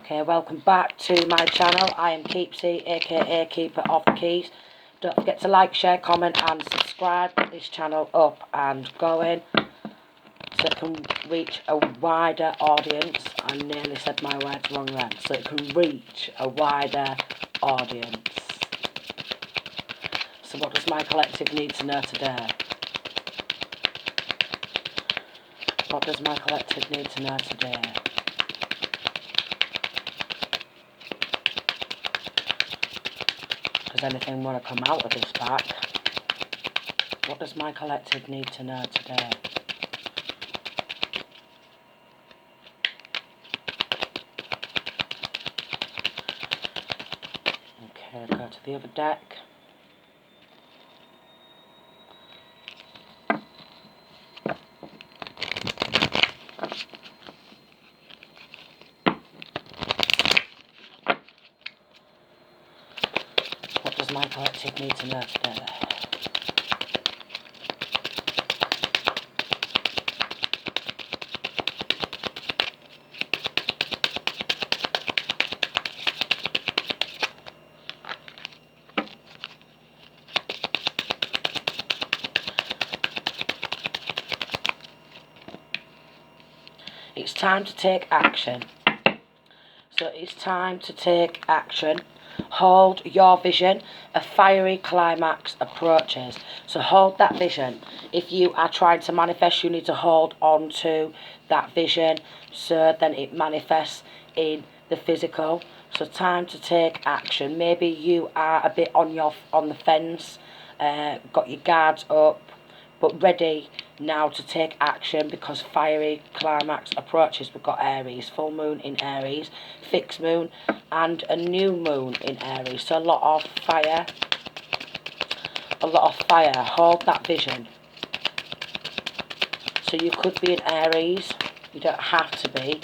Okay, welcome back to my channel. I am Keepsy, aka Keeper of the Keys. Don't forget to like, share, comment and subscribe. Get this channel up and going so it can reach a wider audience. I nearly said my words wrong then. So it can reach a wider audience. So what does my collective need to know today? What does my collective need to know today? Does anything want to come out of this pack? What does my collective need to know today? Okay, go to the other deck. What does my collective need to know today? It's time to take action. So it's time to take action. Hold your vision. A fiery climax approaches. So hold that vision. If you are trying to manifest, you need to hold on to that vision so then it manifests in the physical. So time to take action. Maybe you are a bit on the fence, got your guards up, but ready now to take action because fiery climax approaches. We've got Aries, full moon in Aries, fixed moon and a new moon in Aries. So a lot of fire, hold that vision. So you could be in Aries, you don't have to be,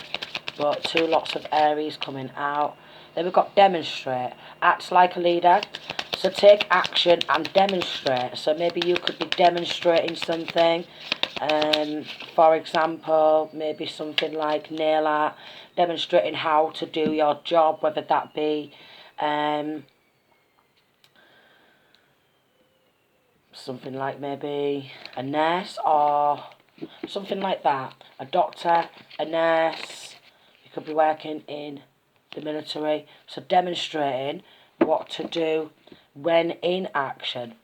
but two lots of Aries coming out. Then we've got demonstrate, act like a leader. So take action and demonstrate. So maybe you could be demonstrating something. For example, maybe something like nail art, demonstrating how to do your job, whether that be something like maybe a nurse or something like that. A doctor, a nurse. You could be working in the military. So demonstrating what to do when in action.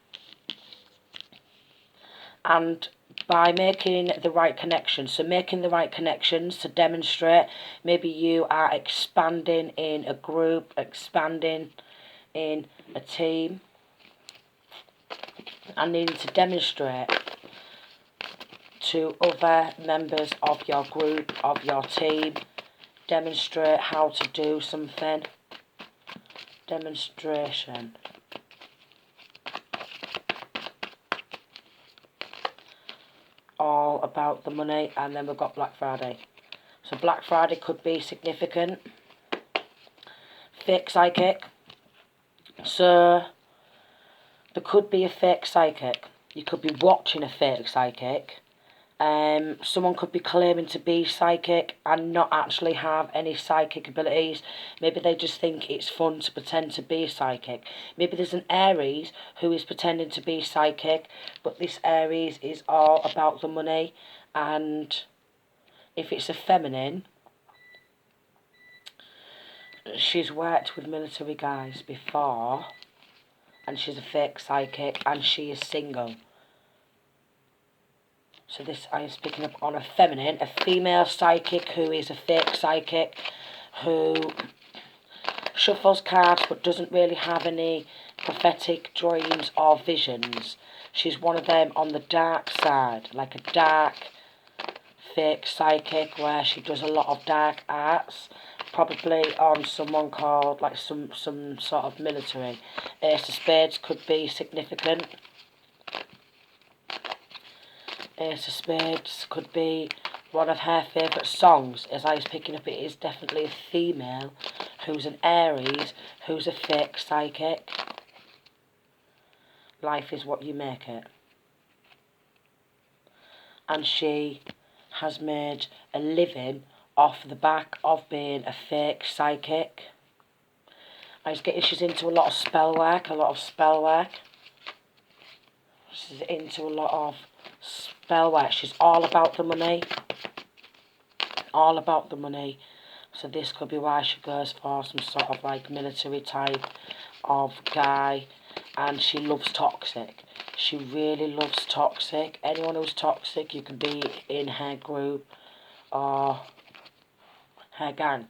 And by making the right connections, so making the right connections to demonstrate, maybe you are expanding in a group, expanding in a team, and needing to demonstrate to other members of your group, of your team, demonstrate how to do something. Demonstration. All about the money. And then we've got Black Friday. So Black Friday could be significant. Fake psychic. So there could be a fake psychic. You could be watching a fake psychic. Someone could be claiming to be psychic and not actually have any psychic abilities. Maybe they just think it's fun to pretend to be psychic. Maybe there's an Aries who is pretending to be psychic, but this Aries is all about the money. And if it's a feminine, she's worked with military guys before, and she's a fake psychic, and she is single. So this, I am speaking up on a feminine, a female psychic who is a fake psychic, who shuffles cards but doesn't really have any prophetic dreams or visions. She's one of them on the dark side, like a dark fake psychic where she does a lot of dark arts, probably on someone called, like some sort of military. Ace of Spades could be significant. Ace of Spades could be one of her favourite songs. As I was picking up, it is definitely a female who's an Aries, who's a fake psychic. Life is what you make it. And she has made a living off the back of being a fake psychic. I was getting she's into a lot of spell work, She's into a lot of spell work. She's all about the money. All about the money. So this could be why she goes for some sort of like military type of guy. And she loves toxic. She really loves toxic. Anyone who's toxic, you can be in her group or her gang.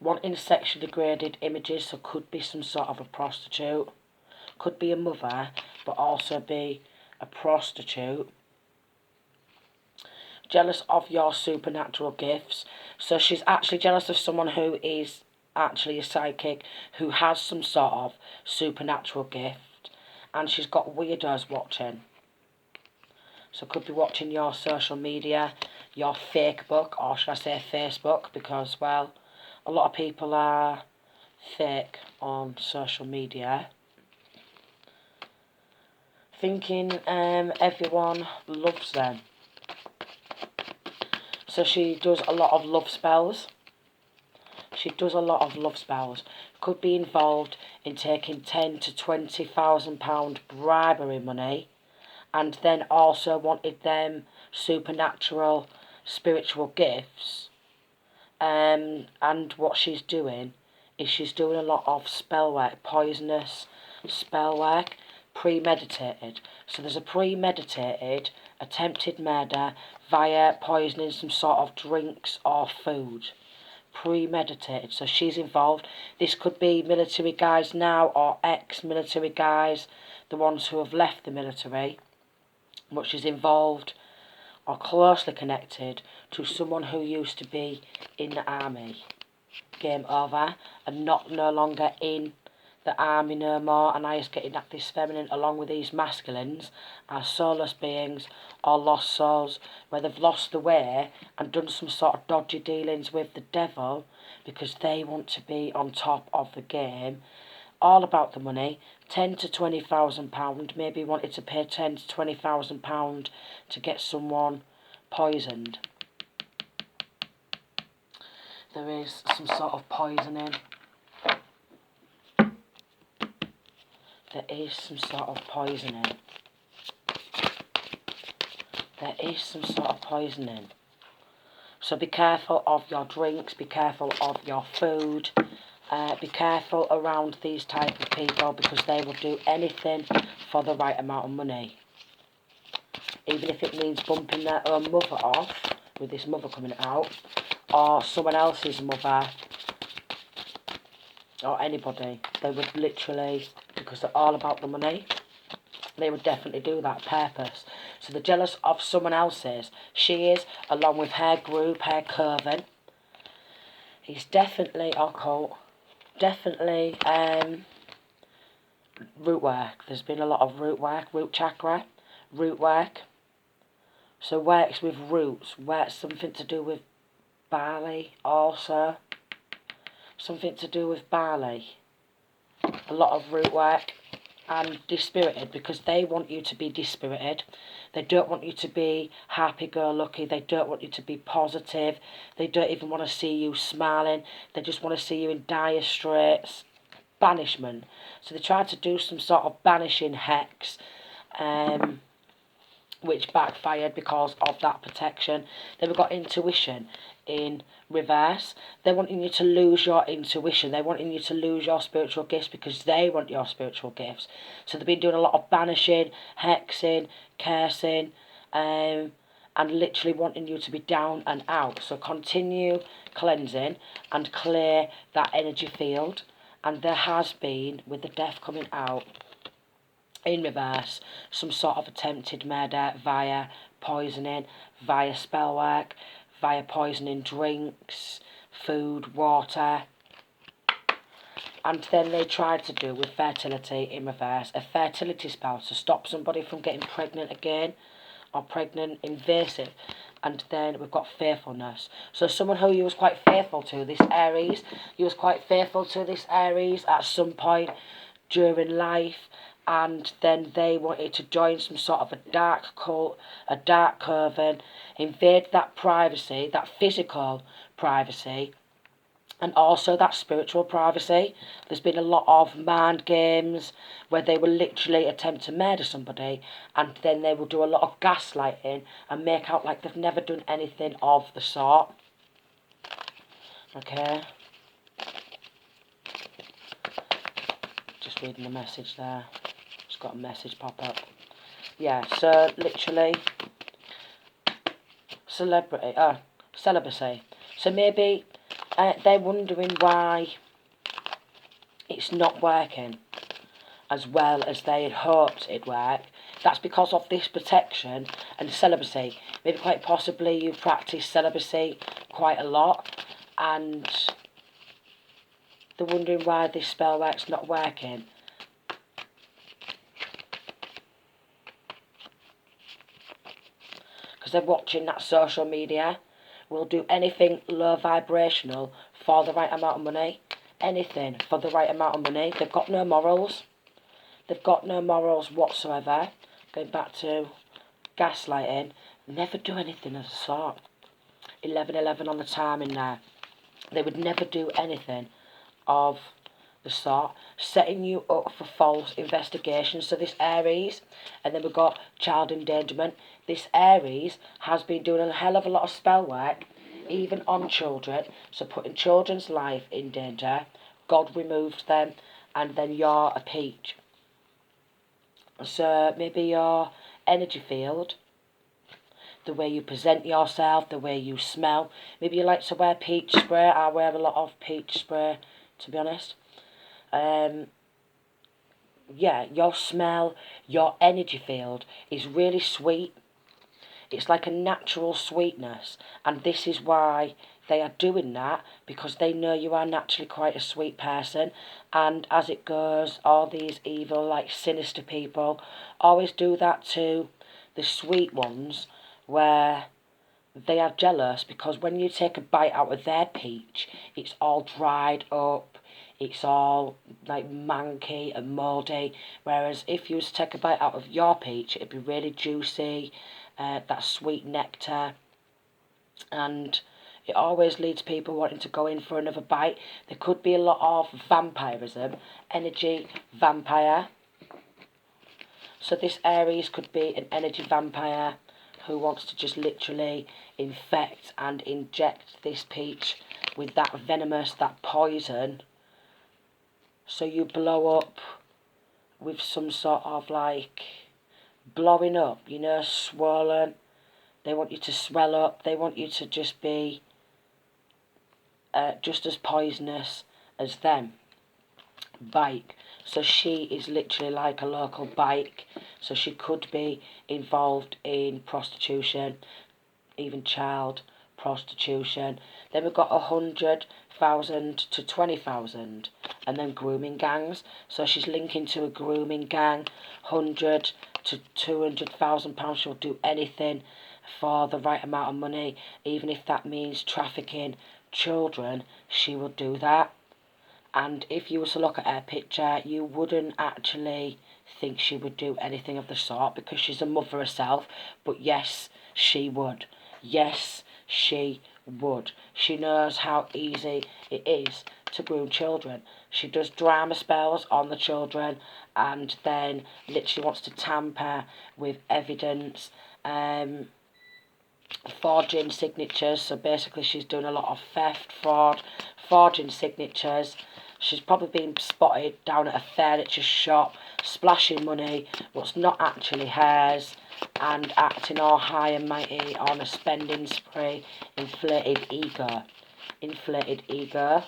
Wanting sexually degraded images, so could be some sort of a prostitute. Could be a mother, but also be a prostitute. Jealous of your supernatural gifts. So she's actually jealous of someone who is actually a psychic, who has some sort of supernatural gift. And she's got weirdos watching. So could be watching your social media, your fake book, or should I say Facebook, because, well, a lot of people are fake on social media. Thinking everyone loves them. So she does a lot of love spells. Could be involved in taking £10,000 to £20,000 bribery money, and then also wanted them supernatural spiritual gifts. And what she's doing is she's doing a lot of spell work, poisonous spell work, premeditated. So there's a premeditated attempted murder via poisoning some sort of drinks or food. Premeditated. So she's involved. This could be military guys now or ex-military guys, the ones who have left the military. But she's involved or closely connected to someone who used to be in the army. Game over. And no longer in the army no more. And I is getting at this feminine along with these masculines as soulless beings or lost souls, where they've lost the way and done some sort of dodgy dealings with the devil because they want to be on top of the game. All about the money. £10,000 to £20,000. Maybe wanted to pay £10,000 to £20,000 to get someone poisoned. There is some sort of poisoning. There is some sort of poisoning. So be careful of your drinks, be careful of your food, be careful around these type of people because they will do anything for the right amount of money. Even if it means bumping their own mother off, with this mother coming out, or someone else's mother, or anybody. They would literally, because they're all about the money, they would definitely do that purpose. So they're jealous of someone else's. She is, along with her group, her coven. He's definitely occult. Definitely root work. There's been a lot of root work, root chakra, root work. So works with roots, works something to do with barley also. Something to do with barley. A lot of root work. And dispirited, because they want you to be dispirited. They don't want you to be happy-go-lucky. They don't want you to be positive. They don't even want to see you smiling. They just want to see you in dire straits. Banishment. So they tried to do some sort of banishing hex, which backfired because of that protection. Then we've got intuition in reverse. They're wanting you to lose your intuition. They're wanting you to lose your spiritual gifts because they want your spiritual gifts. So they've been doing a lot of banishing, hexing, cursing, and literally wanting you to be down and out. So continue cleansing and clear that energy field. And there has been, with the death coming out, in reverse, some sort of attempted murder via poisoning, via spell work, via poisoning drinks, food, water. And then they tried to do with fertility in reverse, a fertility spell to stop somebody from getting pregnant again, or pregnant invasive. And then we've got faithfulness. So someone who you was quite faithful to, this Aries, at some point during life, and then they wanted to join some sort of a dark cult, a dark coven, invade that privacy, that physical privacy, and also that spiritual privacy. There's been a lot of mind games where they will literally attempt to murder somebody, and then they will do a lot of gaslighting and make out like they've never done anything of the sort. Okay. Just reading the message there. Just got a message pop up. Yeah, so literally celibacy. So maybe they're wondering why it's not working as well as they had hoped it'd work. That's because of this protection and celibacy. Maybe quite possibly you practice celibacy quite a lot, and they're wondering why this spell work's not working. Because they're watching that social media, will do anything low vibrational for the right amount of money. Anything for the right amount of money. They've got no morals. They've got no morals whatsoever. Going back to gaslighting, never do anything of the sort. 11:11 on the timing there. They would never do anything of the sort. Setting you up for false investigations. So this Aries, and then we've got child endangerment. This Aries has been doing a hell of a lot of spell work, even on children. So putting children's life in danger. God removed them, and then you're a peach. So maybe your energy field, the way you present yourself, the way you smell. Maybe you like to wear peach spray. I wear a lot of peach spray, to be honest. Yeah, your smell, your energy field is really sweet. It's like a natural sweetness, and this is why they are doing that, because they know you are naturally quite a sweet person. And as it goes, all these evil, like sinister people always do that to the sweet ones, where they are jealous because when you take a bite out of their peach, it's all dried up, it's all like manky and mouldy, whereas if you was to take a bite out of your peach, it'd be really juicy, that sweet nectar, and it always leads people wanting to go in for another bite. There could be a lot of vampirism, energy vampire. So this Aries could be an energy vampire who wants to just literally infect and inject this peach with that venomous, that poison. So you blow up with some sort of like blowing up, you know, swollen. They want you to swell up. They want you to just be just as poisonous as them. Bike. So she is literally like a local bike. So she could be involved in prostitution, even child prostitution. Then we've got 100,000 to 20,000, and then grooming gangs. So she's linking to a grooming gang. 100 to 200,000 pounds. She'll do anything for the right amount of money, even if that means trafficking children. She will do that. And if you were to look at her picture, you wouldn't actually think she would do anything of the sort, because she's a mother herself. But yes, she would. Yes, she would. She knows how easy it is to groom children. She does drama spells on the children, and then literally wants to tamper with evidence, forging signatures. So basically she's doing a lot of theft, fraud, forging signatures. She's probably been spotted down at a furniture shop, splashing money what's not actually hers, and acting all high and mighty on a spending spree. Inflated ego. Inflated ego.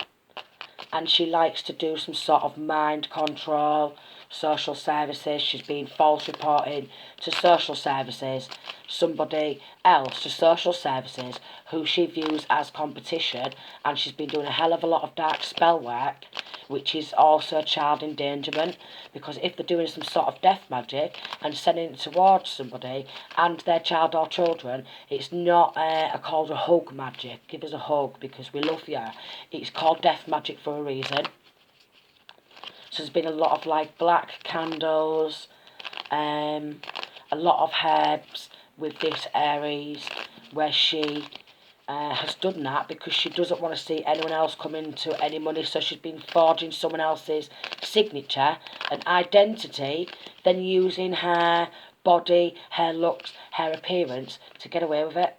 And she likes to do some sort of mind control. Social services. She's been false reporting to social services. Somebody else to social services who she views as competition, and she's been doing a hell of a lot of dark spell work, which is also child endangerment, because if they're doing some sort of death magic and sending it towards somebody and their child or children, it's not called a hug magic. Give us a hug because we love you. It's called death magic for a reason. So there's been a lot of like black candles, a lot of herbs with this Aries, where she has done that because she doesn't want to see anyone else come into any money, so she's been forging someone else's signature and identity, then using her body, her looks, her appearance to get away with it.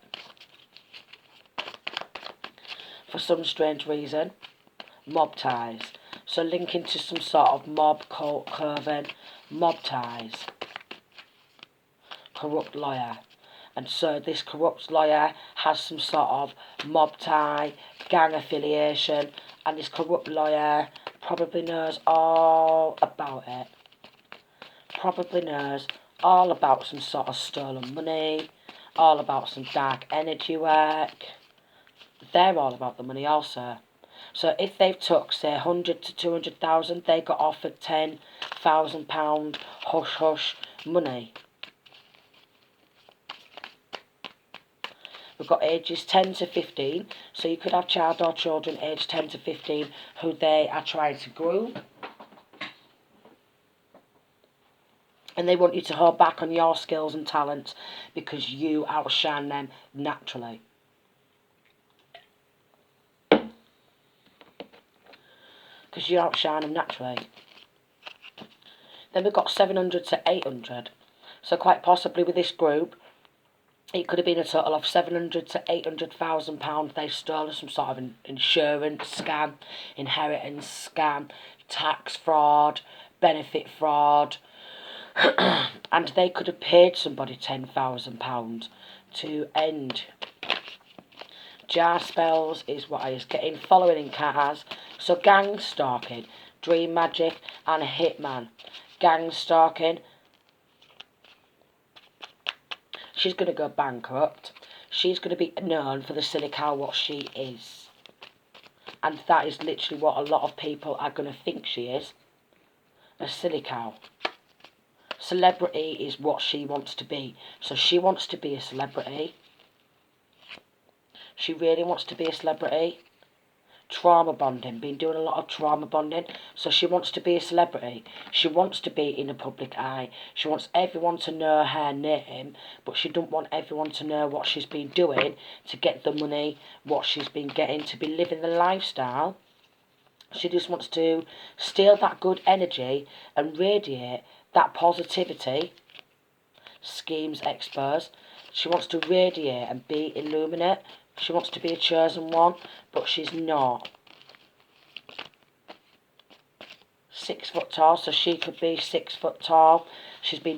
For some strange reason. Mob ties. So linking to some sort of mob, cult, coven, mob ties. Corrupt lawyer. And so this corrupt lawyer has some sort of mob tie, gang affiliation, and this corrupt lawyer probably knows all about it. Probably knows all about some sort of stolen money, all about some dark energy work. They're all about the money also. So if they've took, say, 100 to 200,000, they got offered £10,000 hush-hush money. We've got ages 10 to 15, so you could have child or children aged 10 to 15 who they are trying to groom. And they want you to hold back on your skills and talents because you outshine them naturally. Because you outshine them naturally. Then we've got 700 to 800. So quite possibly with this group, it could have been a total of 700 to 800,000 pounds they've stolen, some sort of an insurance scam, inheritance scam, tax fraud, benefit fraud, and they could have paid somebody £10,000 to end. Jar spells is what I was getting, following in cars. So gang stalking, dream magic, and a hitman. Gang stalking. She's going to go bankrupt. She's going to be known for the silly cow what she is. And that is literally what a lot of people are going to think she is. A silly cow. Celebrity is what she wants to be. So she wants to be a celebrity. She really wants to be a celebrity. Trauma bonding, been doing a lot of trauma bonding. So she wants to be a celebrity. She wants to be in the public eye. She wants everyone to know her name, but she don't want everyone to know what she's been doing to get the money, what she's been getting, to be living the lifestyle. She just wants to steal that good energy and radiate that positivity. Schemes exposed. She wants to radiate and be illuminate. She wants to be a chosen one, but she's not. 6 foot tall, so she could be 6 foot tall. She's been